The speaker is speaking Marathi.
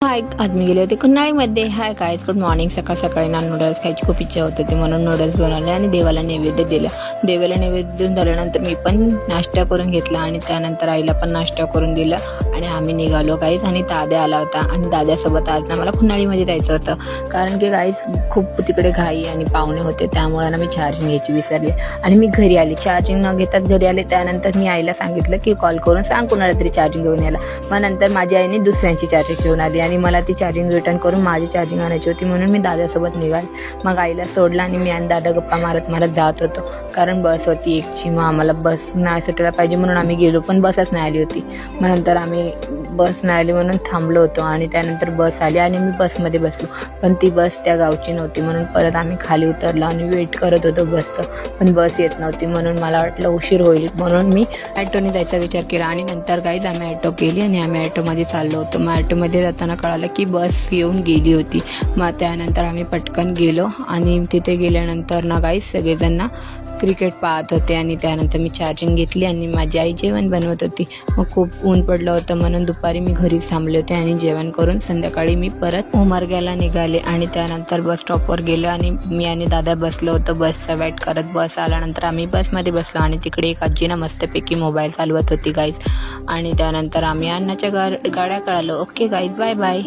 हाय, आज मी गेले होते कुन्हाळीमध्ये. Hi guys, good morning. सकाळ सकाळी ना नूडल्स खायची खूप इच्छा होत होती, म्हणून नूडल्स बनवले आणि देवाला नैवेद्य दिलं. देवाला नैवेद्य देऊन झाल्यानंतर मी पण नाश्ता करून घेतला आणि त्यानंतर आईला पण नाश्ता करून दिला आणि आम्ही निघालो गाईज. आणि दादा आला होता आणि दाद्यासोबत आज ना मला कुन्हाळीमध्ये जायचं होतं, कारण की गाईज खूप तिकडे घाई आणि पाहुणे होते, त्यामुळे ना मी चार्जिंग घ्यायची विसरले आणि मी घरी आले. चार्जिंग न घेताच घरी आले. त्यानंतर मी आईला सांगितलं की कॉल करून सांग कोणाला तरी चार्जिंग घेऊन यायला. मग नंतर माझी आईने दुसऱ्यांची चार्जिंग घेऊन आली आणि मला ती चार्जिंग रिटर्न करून माझी चार्जिंग आणायची होती, म्हणून मी दादासोबत निघाले. मग आईला सोडला आणि मी आणि दादा गप्पा मारत मारत जात होतो, कारण बस होती एकची. मग आम्हाला बस नाही सुटायला पाहिजे म्हणून आम्ही गेलो, पण बसच नाही आली होती. मग नंतर आम्ही बस नाही आली म्हणून थांबलो होतो आणि त्यानंतर बस आली आणि मी बसमध्ये बसलो, पण ती बस त्या गावची नव्हती, म्हणून परत आम्ही खाली उतरलो आणि वेट करत होतो बसचं. पण बस येत नव्हती, म्हणून मला वाटलं उशीर होईल, म्हणून मी ॲटोने जायचा विचार केला. आणि नंतर गाईज आम्ही ॲटो केली आणि आम्ही ॲटोमध्ये चाललो होतो. मग ॲटोमध्ये जाताना कळालं की बस येऊन गेली होती. मग त्यानंतर आम्ही पटकन गेलो आणि तिथे गेल्यानंतर ना गाईज सगळेजण ना क्रिकेट पाहत होते आणि त्यानंतर मी चार्जिंग घेतली आणि माझी आई जेवण बनवत होती. मग खूप ऊन पडलं होतं, म्हणून दुपारी मी घरीच थांबले होते आणि जेवण करून संध्याकाळी मी परत उमरग्याला निघाले आणि त्यानंतर बस स्टॉपवर गेलो आणि मी आणि दादा बसलो होतो बसचा वेट करत. बस आल्यानंतर आम्ही बसमध्ये बसलो आणि तिकडे एक आजी ना मस्तपैकी मोबाईल चालवत होती गाईज. आणि त्यानंतर आम्ही अन्नाच्या गाड्या कळालो. Okay guys, bye bye.